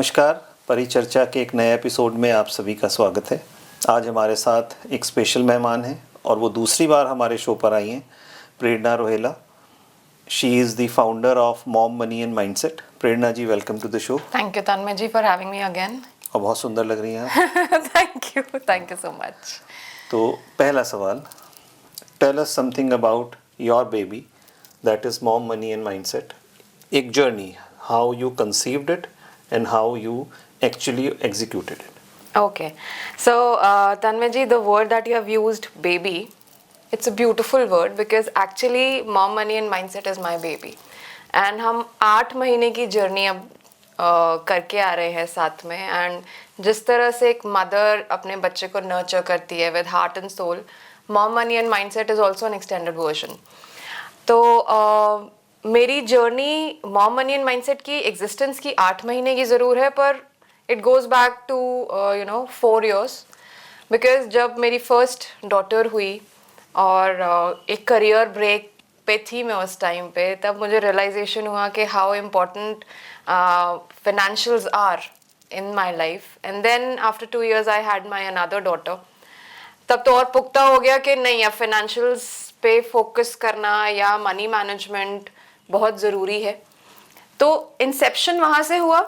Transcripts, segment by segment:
नमस्कार, परिचर्चा के एक नए एपिसोड में आप सभी का स्वागत है। आज हमारे साथ एक स्पेशल मेहमान हैं और वो दूसरी बार हमारे शो पर आई हैं, Prerna Rohela. She is the founder of mom money and mindset. Prerna ji, welcome to the show. Thank you Tanmay ji for having me again. और बहुत सुंदर लग रही हैं आप। Thank you so much. तो पहला सवाल, tell us something about your baby that is mom money and mindset. एक journey, how you conceived it and how you actually executed it. Okay, so Tanmay ji, the word that you have used, baby, it's a beautiful word because actually mom money and mindset is my baby. And हम 8 महीने की journey अब करके आ रहे हैं साथ में, and जिस तरह से एक मदर अपने बच्चे को नर्चर करती है with heart and soul, mom money and mindset is also an extended version. तो मेरी journey mom money and mindset की एग्जिस्टेंस की 8 महीने की ज़रूर है, पर it goes back to 4 years, because जब मेरी फर्स्ट डॉटर हुई और एक करियर ब्रेक पे थी मैं उस टाइम पे, तब मुझे रियलाइजेशन हुआ कि how important financials are in my life. And then after 2 years I had my another daughter. तब तो और पुख्ता हो गया कि नहीं, अब फाइनेंशियल्स पे फोकस करना या मनी मैनेजमेंट बहुत ज़रूरी है। तो इंसेप्शन वहाँ से हुआ,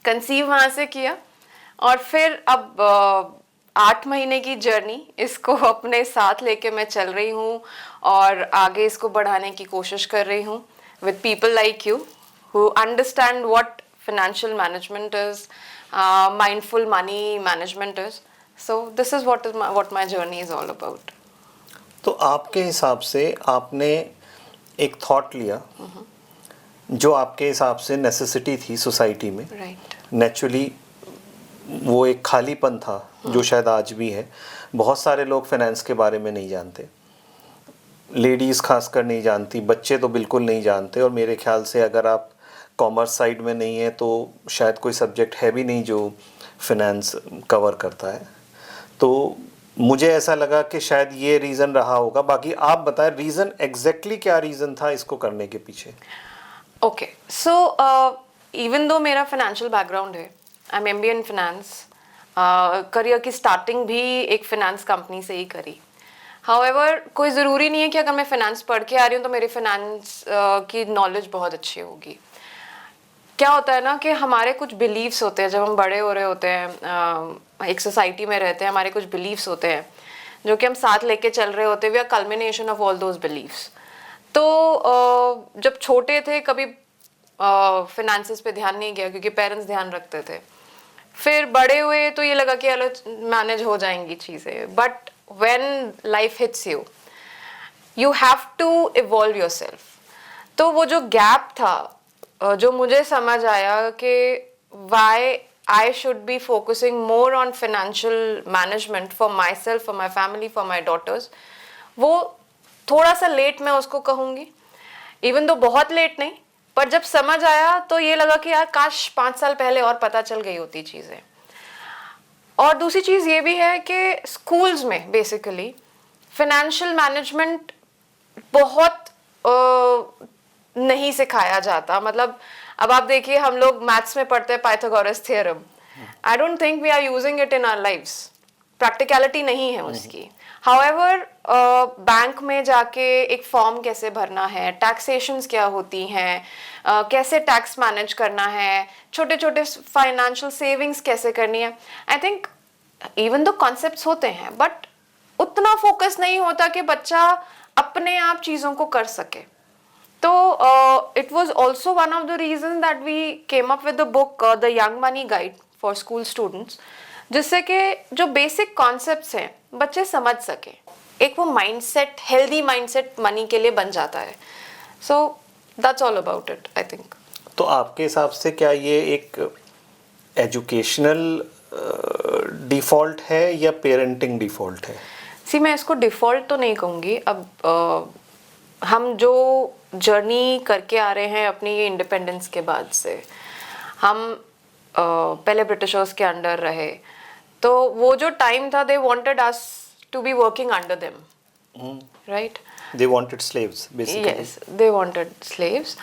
कंसीव वहाँ से किया, और फिर अब 8 महीने की जर्नी, इसको अपने साथ लेके मैं चल रही हूँ और आगे इसको बढ़ाने की कोशिश कर रही हूँ with people like you who understand what financial management is, mindful money management is. So this is what my journey is all about. तो आपके हिसाब से आपने एक थॉट लिया जो आपके हिसाब से नेसेसिटी थी सोसाइटी में, राइट। नेचुरली वो एक खालीपन था जो शायद आज भी है। बहुत सारे लोग फाइनेंस के बारे में नहीं जानते, लेडीज़ खासकर नहीं जानती, बच्चे तो बिल्कुल नहीं जानते, और मेरे ख्याल से अगर आप कॉमर्स साइड में नहीं है तो शायद कोई सब्जेक्ट है भी नहीं जो फाइनेंस कवर करता है। तो मुझे ऐसा लगा कि शायद ये रीज़न रहा होगा। बाकी आप बताएं रीज़न एग्जैक्टली क्या रीज़न था इसको करने के पीछे। ओके, सो इवन दो मेरा फाइनेंशियल बैकग्राउंड है, I am MBA in finance, career की स्टार्टिंग भी एक फाइनेंस कंपनी से ही करी। हाउएवर कोई ज़रूरी नहीं है कि अगर मैं फाइनेंस पढ़ के आ रही हूँ तो मेरी फाइनेंस की नॉलेज बहुत अच्छी होगी। क्या होता है ना कि हमारे कुछ बिलीव्स होते हैं, जब हम बड़े हो रहे होते हैं, एक सोसाइटी में रहते हैं, हमारे कुछ बिलीव्स होते हैं जो कि हम साथ लेके चल रहे होते हैं। We are culmination of all those believes. तो जब छोटे थे कभी फिनेंसेस पे ध्यान नहीं गया क्योंकि पेरेंट्स ध्यान रखते थे। फिर बड़े हुए तो ये लगा कि चलो मैनेज हो जाएंगी चीज़ें, but when life hits you, you have to evolve yourself. तो वो जो गैप था, जो मुझे समझ आया कि Y I should be focusing more on financial management for myself, for my family, for my daughters, वो थोड़ा सा लेट मैं उसको कहूँगी, इवन दो बहुत लेट नहीं, पर जब समझ आया तो ये लगा कि यार काश 5 साल पहले और पता चल गई होती चीज़ें। और दूसरी चीज़ ये भी है कि स्कूल्स में बेसिकली फाइनेंशियल मैनेजमेंट बहुत नहीं सिखाया जाता। मतलब अब आप देखिए, हम लोग मैथ्स में पढ़ते हैं Pythagoras theorem, I don't think we are using it in our lives. Practicality नहीं है उसकी। हाउएवर बैंक में जाके एक फॉर्म कैसे भरना है, टैक्सेशंस क्या होती हैं, कैसे टैक्स मैनेज करना है, छोटे छोटे फाइनेंशियल सेविंग्स कैसे करनी है, I think even though concepts होते हैं, बट उतना फोकस नहीं होता कि बच्चा अपने आप चीज़ों को कर सके। तो it was also one of the reasons that we came up with the book The Young Money Guide for School Students, जिससे कि जो बेसिक कॉन्सेप्ट्स हैं बच्चे समझ सके, एक वो माइंडसेट, हेल्दी माइंडसेट मनी के लिए बन जाता है। So that's all about it, I think. तो आपके हिसाब से क्या ये एक एजुकेशनल डिफ़ॉल्ट है या पेरेंटिंग डिफ़ॉल्ट है? सी, मैं इसको डिफ़ॉल्ट तो नहीं कहूँगी। अब हम जो जर्नी करके आ रहे हैं अपनी इंडिपेंडेंस के बाद से, हम पहले ब्रिटिशर्स के अंडर रहे, तो वो जो टाइम था, they wanted us to be working under them, right? They wanted slaves, basically. Yes, they wanted slaves.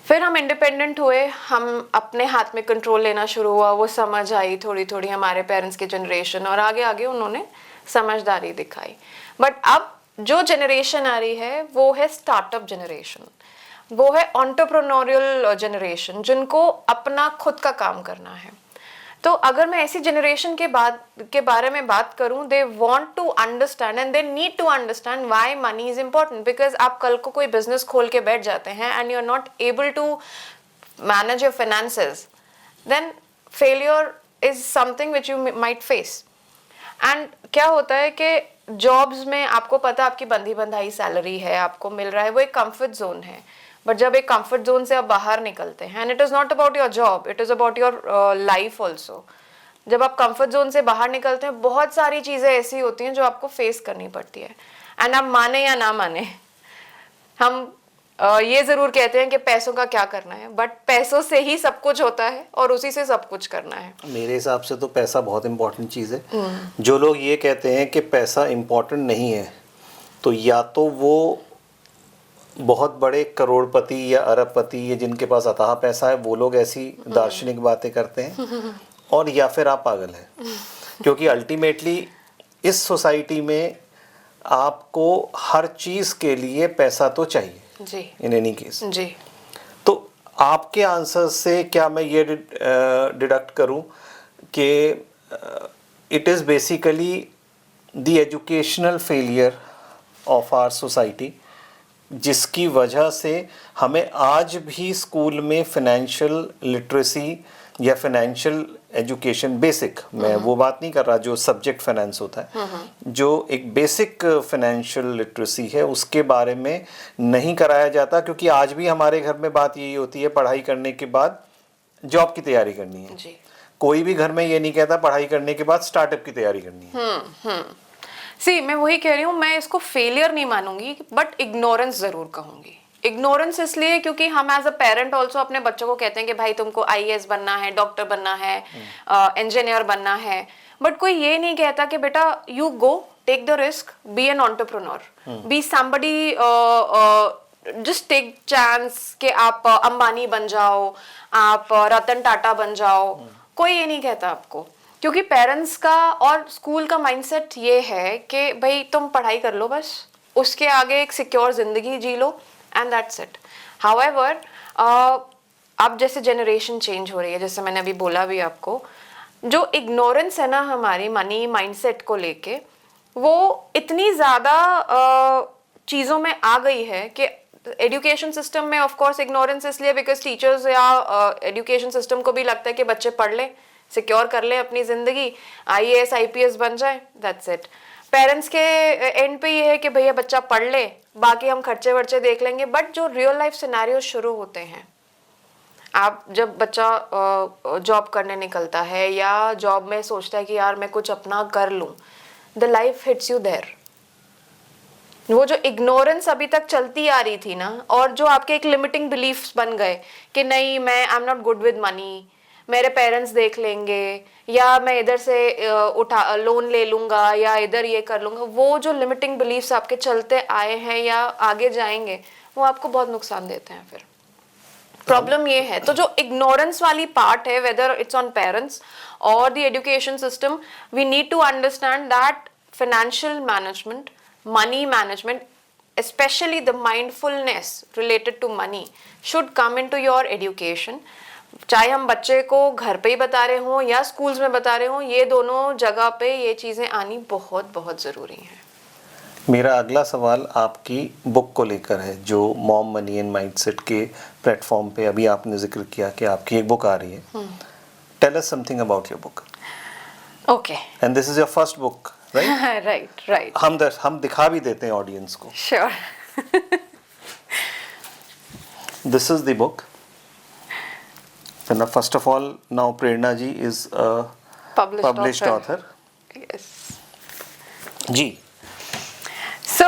फिर हम इंडिपेंडेंट हुए, हम अपने हाथ में कंट्रोल लेना शुरू हुआ, वो समझ आई थोड़ी थोड़ी हमारे पेरेंट्स की जनरेशन, और आगे आगे उन्होंने समझदारी दिखाई। बट अब जो जनरेशन आ रही है वो है स्टार्टअप जनरेशन, वो है एंटरप्रेन्योरियल जनरेशन, जिनको अपना खुद का काम करना है। तो अगर मैं ऐसी जनरेशन के बारे में बात करूं, they want to understand and they need to understand why money is important. Because आप कल को कोई बिजनेस खोल के बैठ जाते हैं and you are not able to manage your finances, then failure is something which you might face. And क्या होता है कि जॉब्स में आपको पता है आपकी बंधी बंधाई सैलरी है, आपको मिल रहा है, वो एक कंफर्ट जोन है। बट जब एक कंफर्ट जोन से आप बाहर निकलते हैं, and it is not about your job, it is about your life also. जब आप कंफर्ट जोन से बाहर निकलते हैं, बहुत सारी चीजें ऐसी होती हैं जो आपको फेस करनी पड़ती है। एंड आप माने या ना माने, हम ये जरूर कहते हैं कि पैसों का क्या करना है, बट पैसों से ही सब कुछ होता है और उसी से सब कुछ करना है। मेरे हिसाब से तो पैसा बहुत इम्पोर्टेंट चीज़ है। जो लोग ये कहते हैं कि पैसा इम्पोर्टेंट नहीं है, तो या तो वो बहुत बड़े करोड़पति या अरबपति या जिनके पास अथाह पैसा है, वो लोग ऐसी दार्शनिक बातें करते हैं, और या फिर आप पागल हैं। क्योंकि अल्टीमेटली इस सोसाइटी में आपको हर चीज़ के लिए पैसा तो चाहिए जी, इन एनी केस। जी। तो आपके आंसर से क्या मैं ये डिडक्ट करूं कि it is basically the educational failure of our society, जिसकी वजह से हमें आज भी स्कूल में फाइनेंशियल लिटरेसी या फाइनेंशियल एजुकेशन बेसिक, मैं वो बात नहीं कर रहा जो सब्जेक्ट फाइनेंस होता है, जो एक बेसिक फाइनेंशियल लिटरेसी है उसके बारे में नहीं कराया जाता। क्योंकि आज भी हमारे घर में बात यही होती है, पढ़ाई करने के बाद जॉब की तैयारी करनी है जी। कोई भी घर में ये नहीं कहता पढ़ाई करने के बाद स्टार्टअप की तैयारी करनी है। सी, मैं वही कह रही हूँ, मैं इसको फेलियर नहीं मानूंगी, बट इग्नोरेंस जरूर कहूंगी। इग्नोरेंस इसलिए क्योंकि हम एज अ पेरेंट ऑल्सो अपने बच्चों को कहते हैं कि भाई तुमको आईएएस बनना है, डॉक्टर बनना है, इंजीनियर बनना है, बट कोई ये नहीं कहता कि बेटा you go take the risk, be an entrepreneur, be somebody, just take chance कि आप अंबानी बन जाओ, आप रतन टाटा बन जाओ। कोई ये नहीं कहता आपको, क्योंकि पेरेंट्स का और स्कूल का माइंडसेट ये है कि भाई तुम पढ़ाई कर लो, बस उसके आगे एक सिक्योर जिंदगी जी लो, एंड दैट्स इट। हाउएवर अब जैसे जनरेशन चेंज हो रही है, जैसे मैंने अभी बोला भी आपको, जो इग्नोरेंस है ना हमारी मनी माइंडसेट को लेके, वो इतनी ज़्यादा चीज़ों में आ गई है कि एजुकेशन सिस्टम में ऑफ कोर्स इग्नोरेंस इसलिए बिकॉज टीचर्स या एजुकेशन सिस्टम को भी लगता है कि बच्चे पढ़ लें, सिक्योर कर लें अपनी ज़िंदगी, आईएएस आईपीएस बन जाए, दैट्स इट। पेरेंट्स के एंड पे ये है कि भैया बच्चा पढ़ ले, बाकी हम खर्चे वर्चे देख लेंगे। बट जो रियल लाइफ सिनेरियो शुरू होते हैं, आप जब बच्चा जॉब करने निकलता है या जॉब में सोचता है कि यार मैं कुछ अपना कर लूं, the life hits you there. वो जो इग्नोरेंस अभी तक चलती आ रही थी ना, और जो आपके एक लिमिटिंग बिलीफ्स बन गए कि नहीं मैं आई am not good with money, मेरे पेरेंट्स देख लेंगे, या मैं इधर से उठा लोन ले लूंगा, या इधर ये कर लूंगा, वो जो लिमिटिंग बिलीफ्स आपके चलते आए हैं या आगे जाएंगे, वो आपको बहुत नुकसान देते हैं। फिर प्रॉब्लम ये है, तो जो इग्नोरेंस वाली पार्ट है, वेदर इट्स ऑन पेरेंट्स और the education system, we need to understand that financial management, money management, especially the mindfulness related to money, should come into your education. चाहे हम बच्चे को घर पे ही बता रहे हों या स्कूल्स में बता रहे हों, ये दोनों जगह पे ये चीज़ें आनी बहुत बहुत ज़रूरी हैं। मेरा अगला सवाल आपकी बुक को लेकर है, जो मॉम मनी एंड माइंडसेट के प्लेटफॉर्म पे अभी आपने जिक्र किया कि आपकी एक बुक आ रही है। Tell us something about your book. Okay. And this is your first book, right? Right. हम दिखा भी देते हैं ऑडियंस को। Sure. This is the book. First of all, now Prerna ji is published author. Yes जी। सो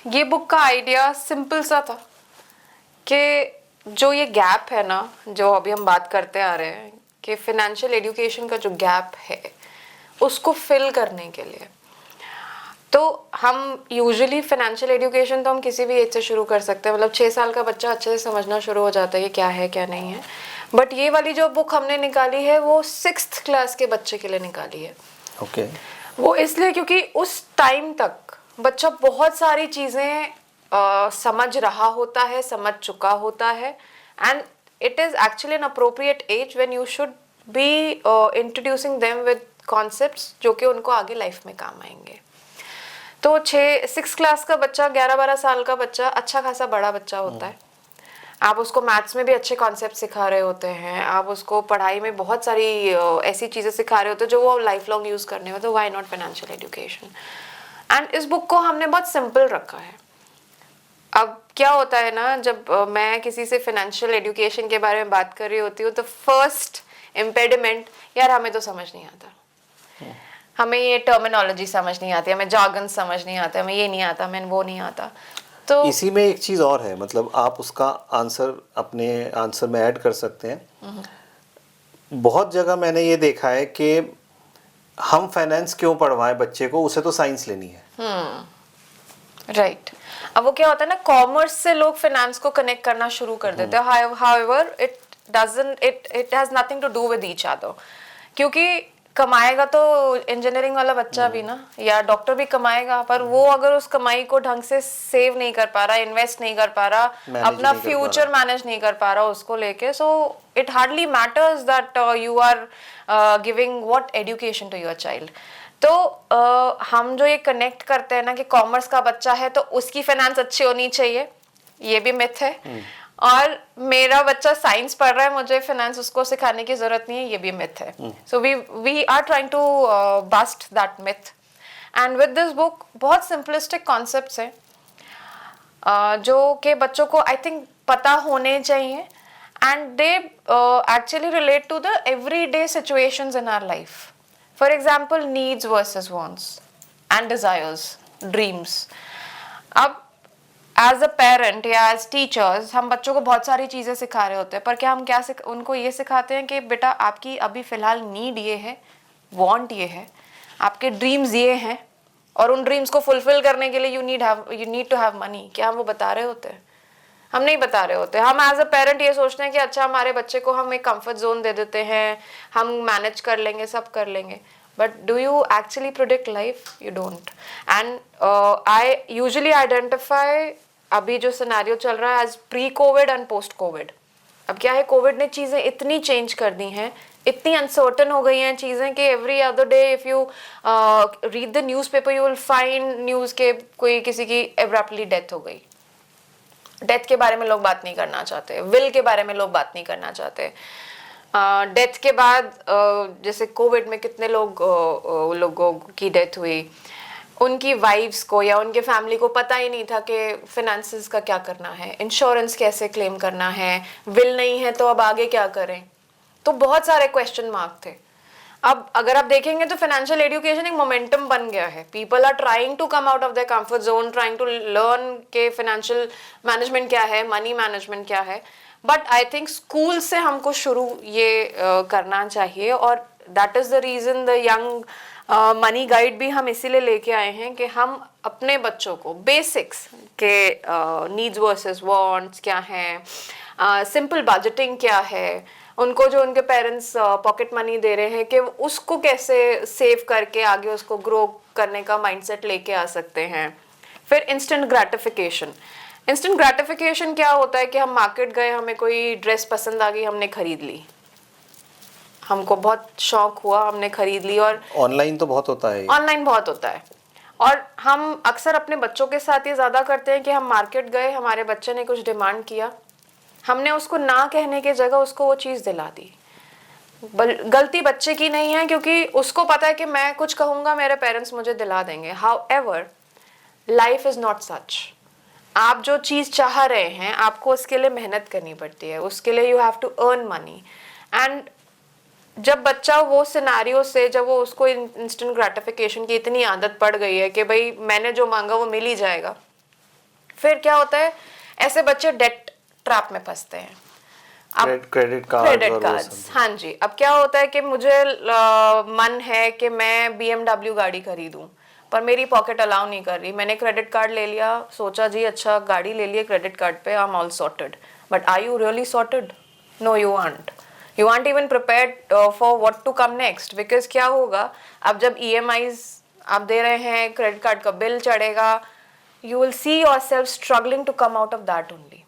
ये बुक का idea simple सा था कि जो ये गैप है ना, जो अभी हम बात करते आ रहे हैं कि फाइनेंशियल एजुकेशन का जो गैप है, उसको फिल करने के लिए तो हम यूजुअली फाइनेंशियल एजुकेशन तो हम किसी भी एज से शुरू कर सकते हैं, मतलब 6 साल का बच्चा अच्छे से समझना शुरू हो जाता है कि क्या है क्या नहीं है। बट ये वाली जो बुक हमने निकाली है वो 6th क्लास के बच्चे के लिए निकाली है। ओके। वो इसलिए क्योंकि उस टाइम तक बच्चा बहुत सारी चीज़ें समझ रहा होता है, समझ चुका होता है, and it is actually an appropriate age when you should be introducing them with concepts जो कि उनको आगे लाइफ में काम आएंगे। तो 6 क्लास का बच्चा, 11-12 साल का बच्चा अच्छा खासा बड़ा बच्चा होता है। आप उसको मैथ्स में भी अच्छे कॉन्सेप्ट सिखा रहे होते हैं, आप उसको पढ़ाई में बहुत सारी ऐसी चीज़ें सिखा रहे होते हैं जो वो लाइफ लॉन्ग यूज़ करने में, तो why not financial education. And इस बुक को हमने बहुत सिंपल रखा है। अब क्या होता है ना, जब मैं किसी से फाइनेंशियल एजुकेशन के बारे में बात कर रही होती हूँ तो फर्स्ट इम्पेडिमेंट, यार हमें तो समझ नहीं आता, हमें ये टर्मिनोलॉजी समझ नहीं आती, हमें जार्गन समझ नहीं आता, हमें ये नहीं आता, हमें वो नहीं आता। तो इसी में एक चीज़ और है, मतलब आप उसका आंसर अपने आंसर में ऐड कर सकते हैं। बहुत जगह मैंने ये देखा है कि हम फाइनेंस क्यों पढ़वाएं बच्चे को, उसे तो साइंस लेनी है। राइट। अब वो क्या होता है ना, कॉमर्स से लोग फाइनेंस को कनेक्ट करना शुरू कर देते हैं। However it has nothing to do with each other, क्योंकि कमाएगा तो इंजीनियरिंग वाला बच्चा भी ना, या डॉक्टर भी कमाएगा, पर वो अगर उस कमाई को ढंग से सेव नहीं कर पा रहा, इन्वेस्ट नहीं कर पा रहा, अपना फ्यूचर मैनेज नहीं कर पा रहा उसको लेके, so it hardly matters that you are giving what education to your child. तो हम जो ये कनेक्ट करते हैं ना कि कॉमर्स का बच्चा है तो उसकी फाइनेंस अच्छी होनी चाहिए, ये भी मिथ है, और मेरा बच्चा साइंस पढ़ रहा है, मुझे फाइनेंस उसको सिखाने की जरूरत नहीं है, ये भी मिथ है। So we are trying to bust that myth, and with this book बहुत सिंपलिस्टिक कॉन्सेप्ट्स हैं जो कि बच्चों को आई थिंक पता होने चाहिए, and they actually relate to the everyday situations in our life. For example, needs versus wants and desires, dreams. अब एज अ पेरेंट या एज टीचर्स हम बच्चों को बहुत सारी चीज़ें सिखा रहे होते हैं, पर क्या हम उनको ये सिखाते हैं कि बेटा आपकी अभी फ़िलहाल नीड ये है, वांट ये है, आपके ड्रीम्स ये हैं, और उन ड्रीम्स को फुलफिल करने के लिए you need to have money? क्या हम वो बता रहे होते हैं? हम नहीं बता रहे होते। हम एज अ पेरेंट ये सोचते हैं कि अच्छा हमारे बच्चे को हम एक कंफर्ट जोन दे देते हैं, हम मैनेज कर लेंगे, सब कर लेंगे, but do you actually predict life? You don't. And I usually identify अभी जो सिनेरियो चल रहा है as pre-COVID and post-COVID। अब क्या है, कोविड ने चीज़ें इतनी चेंज कर दी हैं, इतनी अनसर्टन हो गई हैं चीज़ें कि every other day if you read the newspaper you will find news के कोई किसी की एब्रप्टली डेथ हो गई। डेथ के बारे में लोग बात नहीं करना चाहते, विल के बारे में लोग बात नहीं करना चाहते। डेथ के बाद जैसे कोविड में कितने लोगों की डेथ हुई, उनकी वाइफ्स को या उनके फैमिली को पता ही नहीं था कि फिनेंसेस का क्या करना है, इंश्योरेंस कैसे क्लेम करना है, विल नहीं है तो अब आगे क्या करें। तो बहुत सारे क्वेश्चन मार्क थे। अब अगर आप देखेंगे तो फाइनेंशियल एजुकेशन एक मोमेंटम बन गया है। People are trying to come out of their comfort zone, trying to learn के फाइनेंशियल मैनेजमेंट क्या है, मनी मैनेजमेंट क्या है। बट आई थिंक स्कूल से हमको शुरू ये करना चाहिए, और that is the reason the young money guide भी हम इसीलिए लेके आए हैं कि हम अपने बच्चों को बेसिक्स के नीड्स वर्सेस वांट्स क्या हैं, सिंपल बजटिंग क्या है, उनको जो उनके पेरेंट्स पॉकेट मनी दे रहे हैं कि उसको कैसे सेव करके आगे उसको ग्रो करने का माइंडसेट लेके आ सकते हैं। फिर इंस्टेंट ग्रेटिफिकेशन। इंस्टेंट ग्रेटिफिकेशन क्या होता है कि हम मार्केट गए, हमें कोई ड्रेस पसंद आ गई, हमने खरीद ली, हमको बहुत शौक हुआ, हमने खरीद ली। और ऑनलाइन तो बहुत होता है, ऑनलाइन बहुत होता है, और हम अक्सर अपने बच्चों के साथ ये ज़्यादा करते हैं कि हम मार्केट गए, हमारे बच्चे ने कुछ डिमांड किया, हमने उसको ना कहने की जगह उसको वो चीज़ दिला दी। गलती बच्चे की नहीं है, क्योंकि उसको पता है कि मैं कुछ कहूँगा मेरे पेरेंट्स मुझे दिला देंगे। However life is not such. आप जो चीज़ चाह रहे हैं आपको उसके लिए मेहनत करनी पड़ती है, उसके लिए you have to earn money. And जब बच्चा वो सिनेरियो से, जब वो उसको इंस्टेंट ग्रेटिफिकेशन की इतनी आदत पड़ गई है कि भाई मैंने जो मांगा वो मिल ही जाएगा, फिर क्या होता है, ऐसे बच्चे डेट ट्रैप में फंसते हैं। अब क्रेडिट कार्ड्स, हाँ जी। अब क्या होता है कि मुझे मन है कि मैं BMW गाड़ी खरीदूं, पर मेरी पॉकेट अलाउ नहीं कर रही. मैंने क्रेडिट कार्ड ले लिया, सोचा जी अच्छा गाड़ी ले लिए क्रेडिट कार्ड पे, I am all sorted. But are you really sorted? No, you aren't. You aren't even prepared for what to come next. Because क्या होगा अब जब EMIs आप दे रहे हैं, क्रेडिट कार्ड का बिल चढ़ेगा, you will see yourself struggling to come out of that only.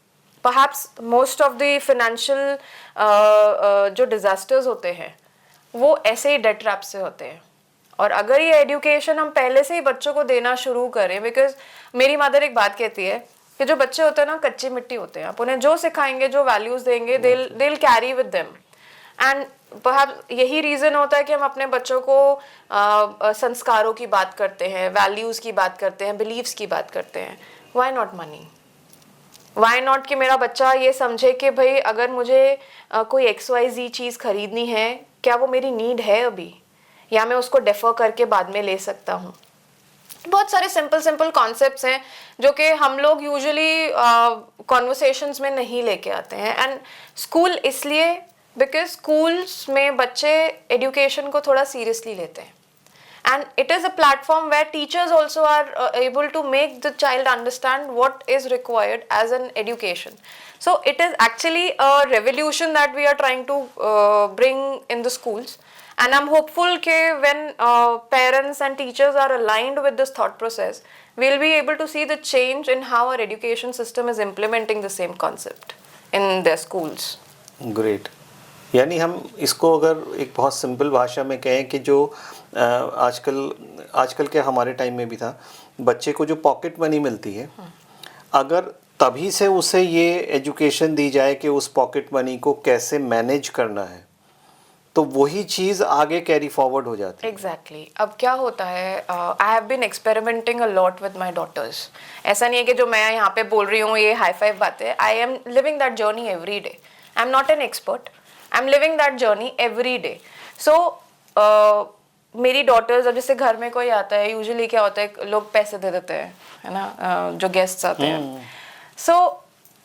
Perhaps most of the financial जो disasters होते हैं वो ऐसे ही debt trap से होते हैं. और अगर ये education हम पहले से ही बच्चों को देना शुरू करें, because मेरी मदर एक बात कहती है कि जो बच्चे होते हैं ना कच्ची मिट्टी होते हैं, आप उन्हें जो सिखाएंगे, जो values देंगे, they'll carry with them. And perhaps यही रीज़न होता है कि हम अपने बच्चों को संस्कारों की बात करते हैं, वैल्यूज़ की बात करते हैं, बिलीव्स की बात करते हैं. Why not money? Why not कि मेरा बच्चा ये समझे कि भाई अगर मुझे कोई XYZ चीज़ खरीदनी है, क्या वो मेरी नीड है अभी, या मैं उसको डेफर करके बाद में ले सकता हूँ. बहुत सारे सिंपल कॉन्सेप्ट्स हैं जो कि हम लोग यूजुअली कॉन्वर्सेशंस में नहीं लेके आते हैं. एंड स्कूल इसलिए बिकॉज स्कूल्स में बच्चे एजुकेशन को थोड़ा सीरियसली लेते हैं. And it is a platform where teachers also are able to make the child understand what is required as an education. So it is actually a revolution that we are trying to bring in the schools. And I'm hopeful that when parents and teachers are aligned with this thought process, we'll be able to see the change in how our education system is implementing the same concept in their schools. Great. यानी हम इसको अगर एक बहुत simple भाषा में कहें कि जो आजकल के हमारे टाइम में भी था, बच्चे को जो पॉकेट मनी मिलती है, अगर तभी से उसे ये एजुकेशन दी जाए कि उस पॉकेट मनी को कैसे मैनेज करना है, तो वही चीज़ आगे कैरी फॉरवर्ड हो जाती है. एग्जैक्टली. अब क्या होता है, I have been experimenting a lot with my daughters. ऐसा नहीं है कि जो मैं यहाँ पे बोल रही हूँ ये हाई फाइव बातें. I am living that journey every day. I am not an expert, I am living that journey every day. So मेरी डॉटर्स, अब जैसे घर में कोई आता है, यूजुअली क्या होता है लोग पैसे दे देते हैं, है ना, जो गेस्ट्स आते हैं. So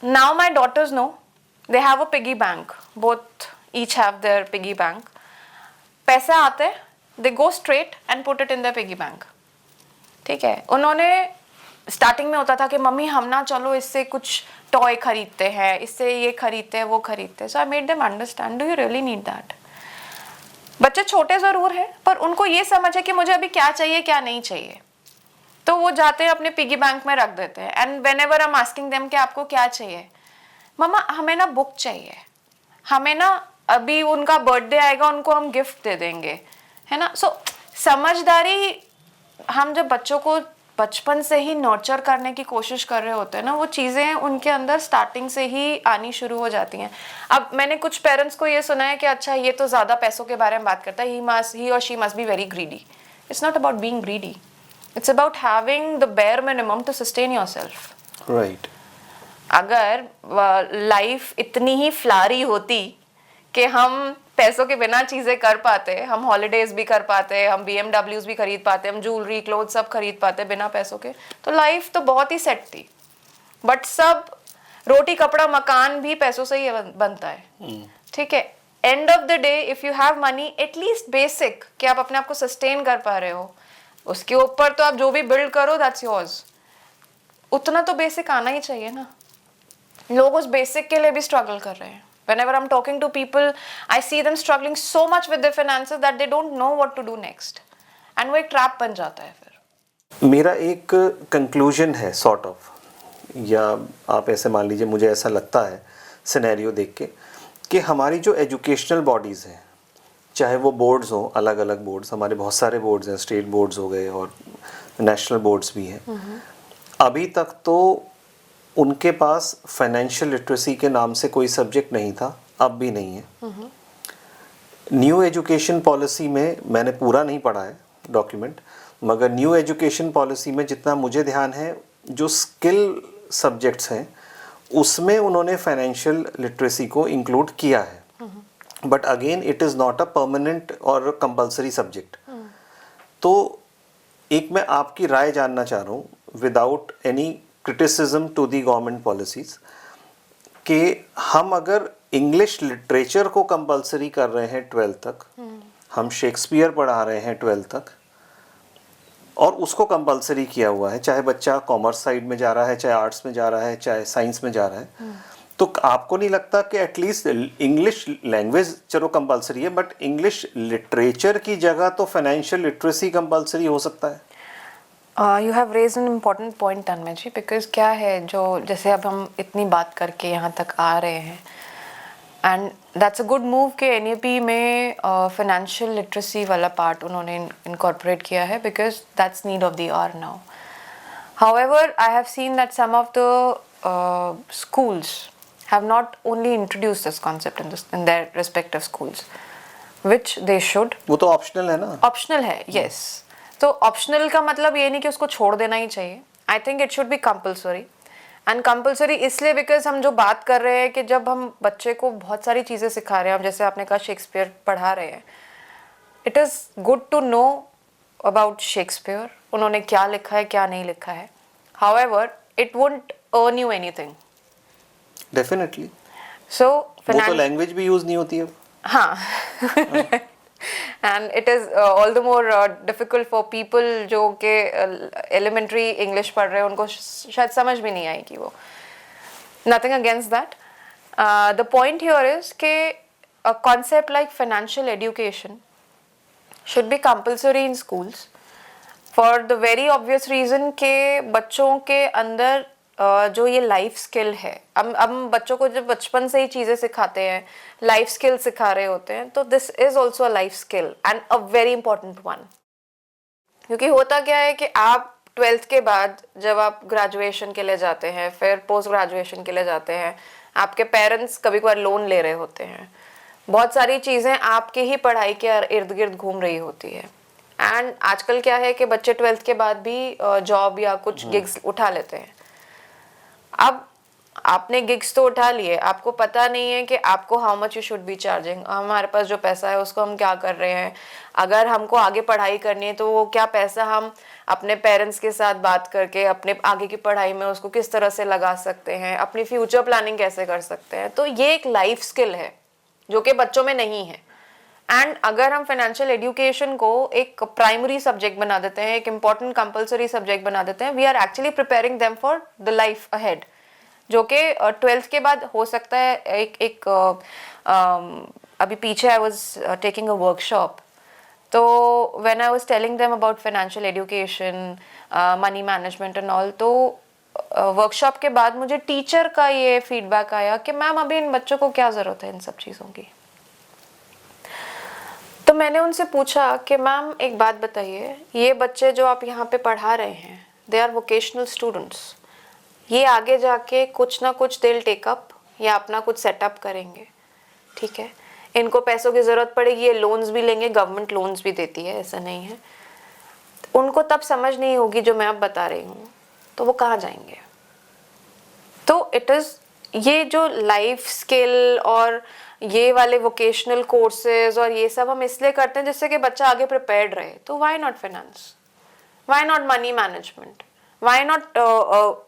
now my daughters know they have a piggy bank. Both each have their piggy bank. पैसे आते हैं, they go straight and put it in their piggy bank. ठीक है. उन्होंने स्टार्टिंग में होता था कि मम्मी हम ना चलो इससे कुछ टॉय खरीदते हैं, इससे ये खरीदते हैं, वो खरीदते हैं. So I made them understand, do you really need that? बच्चे छोटे ज़रूर हैं पर उनको ये समझ है कि मुझे अभी क्या चाहिए क्या नहीं चाहिए. तो वो जाते हैं अपने पिगी बैंक में रख देते हैं. And when ever I am asking them कि आपको क्या चाहिए, मम्मा हमें ना बुक चाहिए, हमें ना अभी उनका बर्थडे आएगा उनको हम गिफ्ट दे देंगे, है ना. सो समझदारी हम जब बच्चों को बचपन से ही नर्चर करने की कोशिश कर रहे होते हैं ना, वो चीज़ें उनके अंदर स्टार्टिंग से ही आनी शुरू हो जाती हैं. अब मैंने कुछ पेरेंट्स को ये सुना है कि अच्छा ये तो ज़्यादा पैसों के बारे में बात करता है, ही और she must be very greedy. It's not about being greedy, it's about having the bare minimum to sustain yourself. Right. अगर लाइफ इतनी ही फ्लारी होती कि हम पैसों के बिना चीज़ें कर पाते, हम हॉलीडेज भी कर पाते, हम BMWs भी खरीद पाते, हम ज्वेलरी क्लोथ सब खरीद पाते बिना पैसों के, तो लाइफ तो बहुत ही सेट थी. बट सब रोटी कपड़ा मकान भी पैसों से ही बनता है. ठीक है. End of the day if you have money, at least basic कि आप अपने आप को सस्टेन कर पा रहे हो, उसके ऊपर तो आप जो भी बिल्ड करो दैट्स योर्स. उतना तो बेसिक आना ही चाहिए ना. लोग उस बेसिक के लिए भी स्ट्रगल कर रहे हैं. Whenever I'm talking to people, I see them struggling so much with their finances that they don't know what to do next. And वो एक ट्रैप बन जाता है फिर. मेरा एक कंक्लूजन है सॉर्ट ऑफ, या आप ऐसे मान लीजिए, मुझे ऐसा लगता है सिनेरियो देख के कि हमारी जो एजुकेशनल बॉडीज़ हैं, चाहे वो बोर्ड्स हों, अलग अलग बोर्ड्स, हमारे बहुत सारे बोर्ड्स हैं, स्टेट बोर्ड्स हो गए और नेशनल बोर्ड्स भी हैं, अभी तक तो उनके पास फाइनेंशियल लिटरेसी के नाम से कोई सब्जेक्ट नहीं था, अब भी नहीं है. न्यू एजुकेशन पॉलिसी में, मैंने पूरा नहीं पढ़ा है डॉक्यूमेंट, मगर न्यू एजुकेशन पॉलिसी में जितना मुझे ध्यान है, जो स्किल सब्जेक्ट्स हैं उसमें उन्होंने फाइनेंशियल लिटरेसी को इंक्लूड किया है. But again it is not a permanent और कंपल्सरी सब्जेक्ट. तो एक मैं आपकी राय जानना चाह रहा हूँ, without any criticism to the government policies, कि हम अगर इंग्लिश लिटरेचर को कंपलसरी कर रहे हैं 12th तक, हम शेक्सपियर पढ़ा रहे हैं 12th तक, और उसको कंपलसरी किया हुआ है, चाहे बच्चा कॉमर्स साइड में जा रहा है, चाहे आर्ट्स में जा रहा है, चाहे साइंस में जा रहा है, तो आपको नहीं लगता कि एटलीस्ट इंग्लिश लैंग्वेज चलो कंपलसरी है, बट इंग्लिश लिटरेचर की जगह तो फाइनेंशियल लिटरेसी कंपलसरी हो सकता है? You have raise an important point Tanmay ji, because क्या है जो जैसे अब हम इतनी बात करके यहाँ तक आ रहे हैं, and that's a good move कि एनईपी में फाइनेंशियल लिटरेसी वाला पार्ट उन्होंने इनकॉर्पोरेट किया है, because that's need of the hour now. However I have seen that some of the schools have not only introduced this concept in their respective schools, which they should. वो तो optional है ना. Optional है, yes. तो optional का मतलब ये नहीं कि उसको छोड़ देना ही चाहिए. I think it should be compulsory. And compulsory इसलिए बिकॉज हम जो बात कर रहे हैं कि जब हम बच्चे को बहुत सारी चीज़ें सिखा रहे हैं, जैसे आपने कहा शेक्सपियर पढ़ा रहे हैं, it is good to know about Shakespeare, उन्होंने क्या लिखा है क्या नहीं लिखा है. However it won't earn you anything. Definitely. So वो तो लैंग्वेज भी यूज नहीं होती है. हाँ. And it is all the more difficult for people जो कि एलिमेंट्री इंग्लिश पढ़ रहे हैं, उनको शायद समझ भी नहीं आएगी वो. Nothing against that. The point here is के a concept like financial education should be compulsory in schools for the very obvious reason के बच्चों के अंदर जो ये लाइफ स्किल है, हम बच्चों को जब बचपन से ही चीज़ें सिखाते हैं, लाइफ स्किल सिखा रहे होते हैं, तो this is also a life skill and a very important one. क्योंकि होता क्या है कि आप 12th के बाद जब आप ग्रेजुएशन के लिए जाते हैं, फिर पोस्ट ग्रेजुएशन के लिए जाते हैं, आपके पेरेंट्स कभी कभार लोन ले रहे होते हैं, बहुत सारी चीज़ें आपके ही पढ़ाई के इर्द गिर्द घूम रही होती है. एंड आजकल क्या है कि बच्चे 12th के बाद भी जॉब या कुछ गिग्स उठा लेते हैं. अब आपने गिग्स तो उठा लिए, आपको पता नहीं है कि आपको how much you should B charging. हमारे पास जो पैसा है उसको हम क्या कर रहे हैं, अगर हमको आगे पढ़ाई करनी है तो वो क्या पैसा हम अपने पेरेंट्स के साथ बात करके अपने आगे की पढ़ाई में उसको किस तरह से लगा सकते हैं, अपनी फ्यूचर प्लानिंग कैसे कर सकते हैं. तो ये एक लाइफ स्किल है जो कि बच्चों में नहीं है. एंड अगर हम फाइनेंशियल एजुकेशन को एक प्राइमरी सब्जेक्ट बना देते हैं, एक इम्पॉर्टेंट कंपलसरी सब्जेक्ट बना देते हैं, we are actually preparing them for the life ahead, जो कि 12th के बाद हो सकता है. अभी पीछे I was taking a workshop, तो when I was telling them about financial education, money management and all, तो वर्कशॉप के बाद मुझे टीचर का ये फीडबैक आया कि मैम अभी इन बच्चों को क्या ज़रूरत है इन सब चीज़ों की. तो मैंने उनसे पूछा कि मैम एक बात बताइए, ये बच्चे जो आप यहाँ पे पढ़ा रहे हैं, दे आर वोकेशनल स्टूडेंट्स, ये आगे जाके कुछ ना कुछ दिल टेकअप या अपना कुछ सेटअप करेंगे, ठीक है, इनको पैसों की ज़रूरत पड़ेगी, ये लोन्स भी लेंगे, गवर्नमेंट लोन्स भी देती है, ऐसा नहीं है. उनको तब समझ नहीं होगी जो मैं अब बता रही हूँ, तो वो कहाँ जाएंगे. तो इट इज़ ये जो लाइफ स्किल और ये वाले वोकेशनल कोर्सेज और ये सब हम इसलिए करते हैं जिससे कि बच्चा आगे प्रिपेयर्ड रहे. तो why not finance, why not money management, why not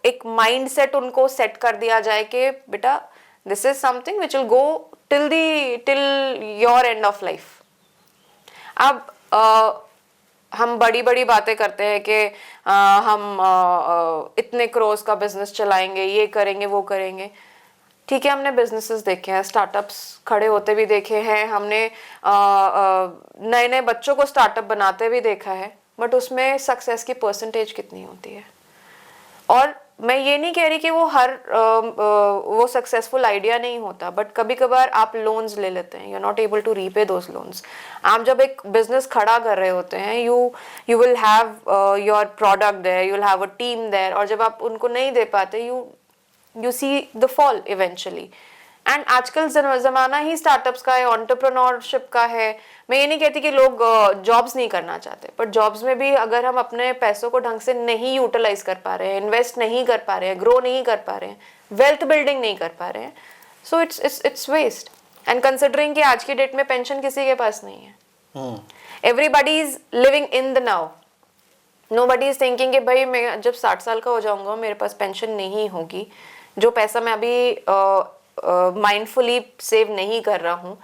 एक माइंड सेट उनको सेट कर दिया जाए कि बेटा this is something which will go till your end of life. अब हम बड़ी बड़ी बातें करते हैं कि हम इतने क्रोर्स का बिजनेस चलाएंगे, ये करेंगे वो करेंगे. ठीक है, हमने बिजनेसेस देखे हैं, स्टार्टअप्स खड़े होते भी देखे हैं, हमने नए नए बच्चों को स्टार्टअप बनाते भी देखा है, बट उसमें सक्सेस की परसेंटेज कितनी होती है. और मैं ये नहीं कह रही कि वो हर वो सक्सेसफुल आइडिया नहीं होता, बट कभी कभार आप लोन्स ले लेते हैं, you are not able to repay those loans. आप जब एक बिजनेस खड़ा कर रहे होते हैं, you will have your product there, you will have a team there, और जब आप उनको नहीं दे पाते, you see the fall eventually. And आजकल ज़माना ही स्टार्टअप्स का है, एंटरप्रेन्योरशिप का है. मैं ये नहीं कहती कि लोग जॉब्स नहीं करना चाहते, पर जॉब्स में भी अगर हम अपने पैसों को ढंग से नहीं यूटिलाइज कर पा रहे हैं, इन्वेस्ट नहीं कर पा रहे हैं, ग्रो नहीं कर पा रहे हैं, वेल्थ बिल्डिंग नहीं कर पा रहे हैं, so it's waste. And considering कि आज की डेट में पेंशन किसी के पास नहीं है, everybody is living in the now. Nobody is thinking कि भाई मैं जब 60 साल का हो जाऊंगा मेरे पास पेंशन नहीं होगी, जो पैसा मैं अभी माइंडफुली सेव नहीं कर रहा हूँ,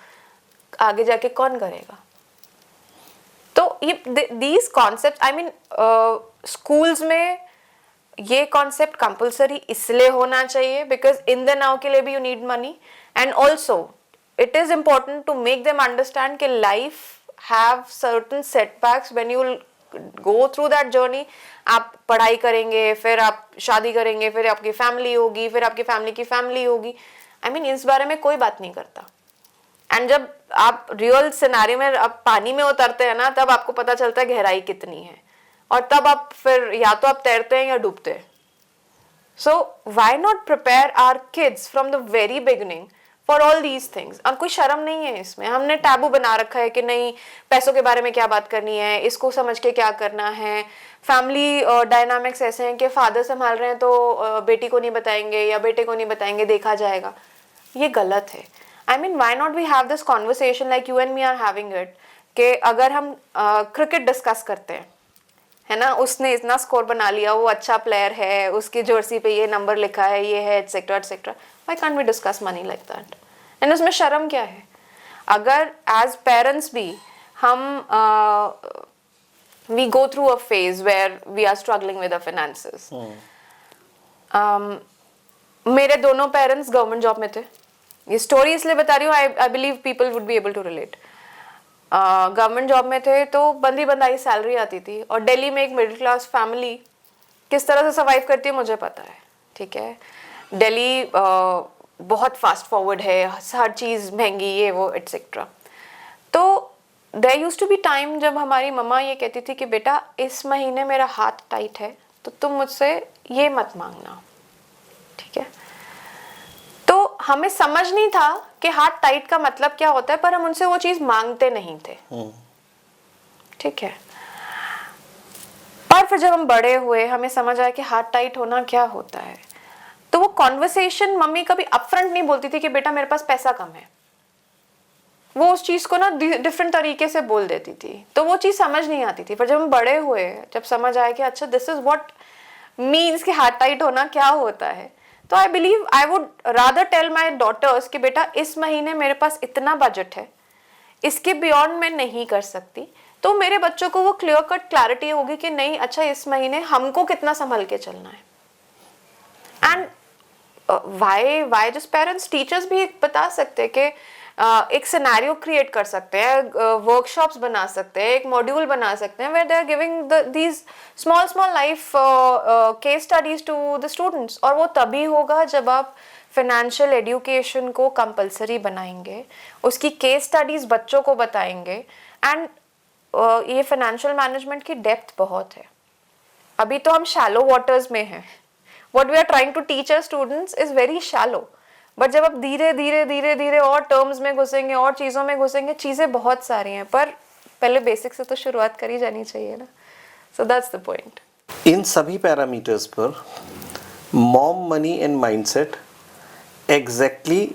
आगे जाके कौन करेगा. तो these concepts, I mean, schools में ये कॉन्सेप्ट कंपलसरी इसलिए होना चाहिए बिकॉज इन द नाउ के लिए भी you need money, and also it is important to make them understand कि life have certain setbacks when you go through that journey. आप पढ़ाई करेंगे, फिर आप शादी करेंगे, फिर आपकी फैमिली होगी, फिर आपकी फैमिली की फैमिली होगी. आई मीन इस बारे में कोई बात नहीं करता. एंड जब आप रियल सिनेरियो में आप पानी में उतरते हैं ना, तब आपको पता चलता है गहराई कितनी है, और तब आप फिर या तो आप तैरते हैं या डूबते हैं. So why not prepare our kids from the very beginning for all these things. और कोई शर्म नहीं है इसमें. हमने टैबू बना रखा है कि नहीं, पैसों के बारे में क्या बात करनी है, इसको समझ के क्या करना है. फैमिली डायनामिक्स ऐसे हैं कि फादर संभाल रहे हैं तो बेटी को नहीं बताएंगे या बेटे को नहीं बताएंगे, देखा जाएगा. ये गलत है. I mean why not we have this conversation like you and me are having it, कि अगर हम क्रिकेट डिस्कस करते हैं, है ना, उसने इतना स्कोर बना लिया, वो अच्छा प्लेयर है, उसकी जर्सी पे ये नंबर लिखा है, ये है, etcetera etcetera. Why can't we discuss money like that? And उसमें शर्म क्या है? अगर एज पेरेंट्स भी हम we go through a phase where we are struggling with the finances. मेरे दोनों पेरेंट्स गवर्नमेंट जॉब में थे. ये स्टोरी इसलिए बता रही हूँ, I believe people would be able to relate. Government job में थे तो बंदी बंदाई सैलरी आती थी, और दिल्ली में एक मिडिल क्लास फैमिली किस तरह से सर्वाइव करती है मुझे पता है. ठीक है, दिल्ली बहुत फास्ट फॉरवर्ड है, हर चीज़ महंगी, ये वो एटसेट्रा. तो there used to be time जब हमारी मम्मा ये कहती थी कि बेटा इस महीने मेरा हाथ टाइट है तो तुम मुझसे ये मत मांगना. ठीक है, तो हमें समझ नहीं था कि हाथ टाइट का मतलब क्या होता है, पर हम उनसे वो चीज मांगते नहीं थे. ठीक है, पर फिर जब हम बड़े हुए हमें समझ आया कि हाथ टाइट होना क्या होता है. तो वो कॉन्वर्सेशन मम्मी कभी अपफ्रंट नहीं बोलती थी कि बेटा मेरे पास पैसा कम है. वो उस चीज को ना डिफरेंट तरीके से बोल देती थी, तो वो चीज समझ नहीं आती थी. पर जब हम बड़े हुए, जब समझ आया कि अच्छा दिस इज व्हाट मीन्स कि हाथ टाइट होना क्या होता है, तो I believe I would rather tell my daughters कि बेटा इस महीने मेरे पास इतना बजट है, इसके बियॉन्ड मैं नहीं कर सकती. तो मेरे बच्चों को वो क्लियर कट क्लैरिटी होगी कि नहीं, अच्छा इस महीने हमको कितना संभल के चलना है. And why just parents, teachers भी बता सकते हैं कि एक सिनेरियो क्रिएट कर सकते हैं, वर्कशॉप्स बना सकते हैं, एक मॉड्यूल बना सकते हैं where they are giving these small life case studies to the students. और वो तभी होगा जब आप फाइनेंशियल एजुकेशन को कंपलसरी बनाएंगे, उसकी केस स्टडीज बच्चों को बताएंगे. एंड ये फाइनेंशियल मैनेजमेंट की डेप्थ बहुत है. अभी तो हम शैलो वाटर्स में हैं. What we are trying to teach our students is very shallow. But जब आप धीरे धीरे धीरे धीरे और टर्म्स में घुसेंगे और चीज़ों में घुसेंगे, चीज़ें बहुत सारी हैं, पर पहले बेसिक से तो शुरुआत करी जानी चाहिए ना. So that's the point. इन सभी पैरामीटर्स पर mom money and mindset exactly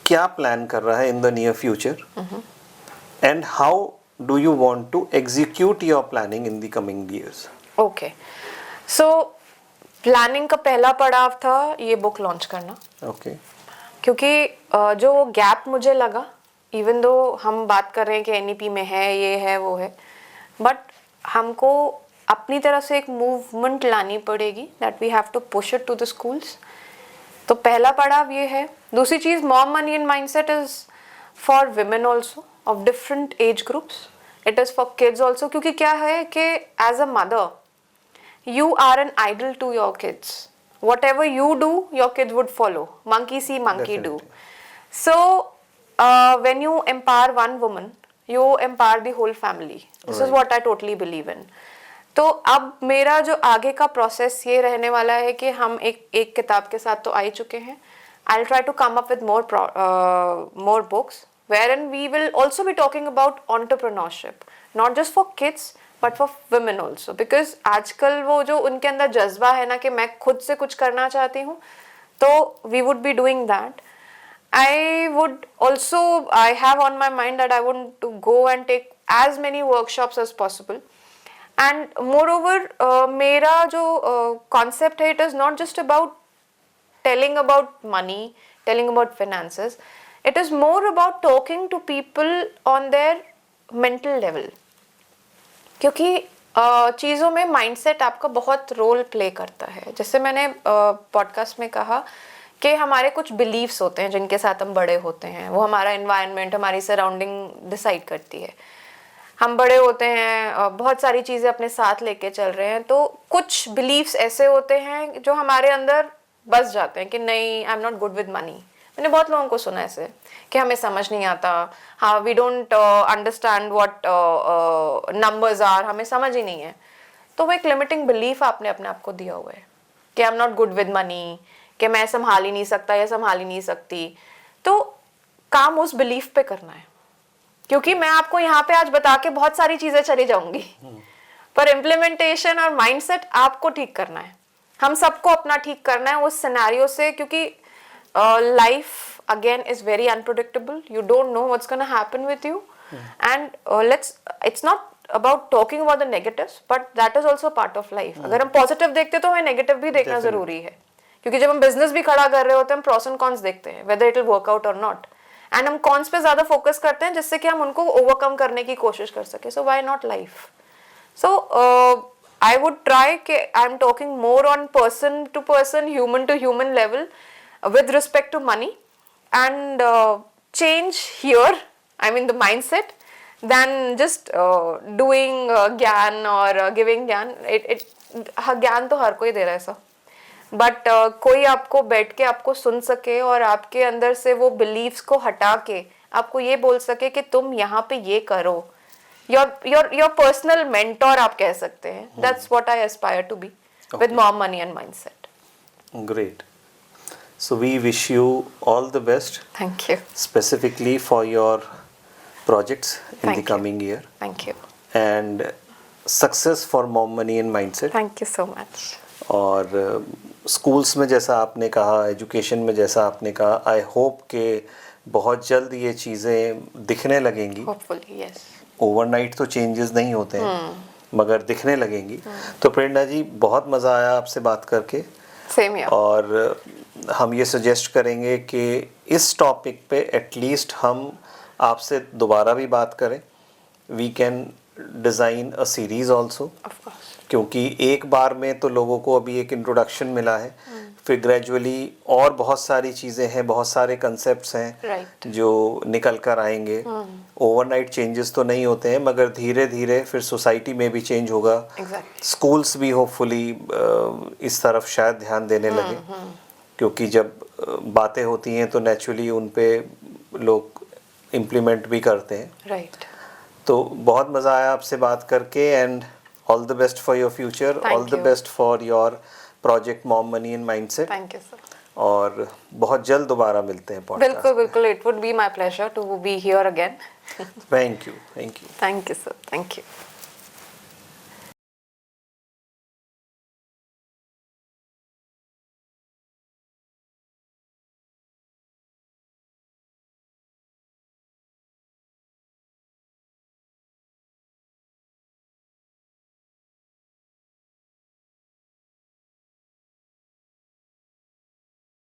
क्या प्लान कर रहा है in the near future, and how do you want to execute your planning in the coming years? Okay, so planning का पहला पड़ाव था ये बुक लॉन्च करना. ओके. क्योंकि जो गैप मुझे लगा, इवन दो हम बात कर रहे हैं कि एनईपी में है, ये है, वो है, बट हमको अपनी तरफ से एक मूवमेंट लानी पड़ेगी that we have to push it to the schools. तो पहला पड़ाव ये है. दूसरी चीज़, mom money and mindset is for women also of different age groups. It is for kids also. क्योंकि क्या है कि as a mother you are an idol to your kids. Whatever you do, your kids would follow. Monkey see, monkey do. So, when you empower one woman, you empower the whole family. This is what I totally believe in. तो अब मेरा जो आगे का process ये रहने वाला है कि हम एक किताब के साथ तो आ ही चुके हैं. I'll try to come up with more books wherein we will also be talking about entrepreneurship, not just for kids but for women also. Because आजकल वो जो उनके अंदर जज्बा है ना कि मैं खुद से कुछ करना चाहती हूँ, तो we would be doing that. I would also, I have on my mind that I would to go and take as many workshops as possible. And more over मेरा जो कॉन्सेप्ट है, it is not just about telling about money, telling about finances. It is more about talking to people on their mental level. क्योंकि चीज़ों में mindset आपका बहुत role play करता है। जैसे मैंने पॉडकास्ट में कहा कि हमारे कुछ बिलीव्स होते हैं जिनके साथ हम बड़े होते हैं, वो हमारा एनवायरनमेंट, हमारी सराउंडिंग डिसाइड करती है। हम बड़े होते हैं, बहुत सारी चीज़ें अपने साथ लेके चल रहे हैं, तो कुछ बिलीव्स ऐसे होते हैं जो हमारे अंदर बस जाते हैं कि नहीं, आई am not good with money. मैंने बहुत लोगों को सुना ऐसे कि हमें समझ नहीं आता, हाँ, we don't understand what numbers are, हमें समझ ही नहीं है। तो वो एक लिमिटिंग बिलीफ आपने अपने आप को दिया हुआ है कि आई am not good with money, कि मैं संभाल ही नहीं सकता या संभाल ही नहीं सकती। तो काम उस बिलीफ पे करना है, क्योंकि मैं आपको यहाँ पे आज बता के बहुत सारी चीजें चली जाऊंगी, पर इम्प्लीमेंटेशन और माइंडसेट आपको ठीक करना है। हम सबको अपना ठीक करना है उस सिनेरियो से, क्योंकि life again is very unpredictable. You don't know what's going to happen with you. And it's not about talking about the negatives, but that is also part of life. अगर हम पॉजिटिव देखते हैं तो हमें negative भी देखना जरूरी है, क्योंकि जब हम बिजनेस भी खड़ा कर रहे होते हैं हम प्रॉस एंड कॉन्स देखते हैं, whether it will work out or not. And हम कॉन्स पे ज्यादा फोकस करते हैं जिससे कि हम उनको ओवरकम करने की कोशिश कर सके. सो why not life? So I would try कि I'm talking more on person to person, human to human level with respect to money, and change here, I mean the mindset, than just doing ज्ञान or giving ज्ञान. ज्ञान तो हर कोई दे रहा है ऐसा, but कोई आपको बैठ के आपको सुन सके और आपके अंदर से वो बिलीव्स को हटा के आपको ये बोल सके कि तुम यहाँ पे ये करो. your personal mentor आप कह सकते हैं. That's what I aspire to be with more money and mindset. Great. So we wish you all the best. Thank you. Specifically for your projects in Thank the you. coming year. Thank you. And success for more money and mindset. Thank you so much. और schools में जैसा आपने कहा, education में जैसा आपने कहा, I hope कि बहुत जल्द ये चीज़ें दिखने लगेंगी. Hopefully, yes. ओवरनाइट तो चेंजेस नहीं होते हैं, मगर दिखने लगेंगी. तो प्रेरणा जी, बहुत मज़ा आया आपसे बात करके. Same here. और हम ये सजेस्ट करेंगे कि इस टॉपिक पे एटलीस्ट हम आपसे दोबारा भी बात करें. We can design a series also, Of course. क्योंकि एक बार में तो लोगों को अभी एक इंट्रोडक्शन मिला है, फिर ग्रेजुअली और बहुत सारी चीज़ें हैं, बहुत सारे कंसेप्ट्स हैं Right. जो निकल कर आएंगे. ओवरनाइट चेंजेस तो नहीं होते हैं, मगर धीरे धीरे फिर सोसाइटी में भी चेंज होगा. Exactly. स्कूल्स भी होपफुली इस तरफ शायद ध्यान देने लगे, क्योंकि जब बातें होती हैं तो नेचुरली उन पे लोग इम्प्लीमेंट भी करते हैं. Right. तो बहुत मज़ा आया आपसे बात करके. And all the best for your future, all the you. Best for your project mom money and mindset. Thank you, sir. और बहुत जल्द दोबारा मिलते हैं पॉडकास्ट. बिल्कुल बिल्कुल. It would be my pleasure to be here again. Thank you. Thank you, sir. Thank you.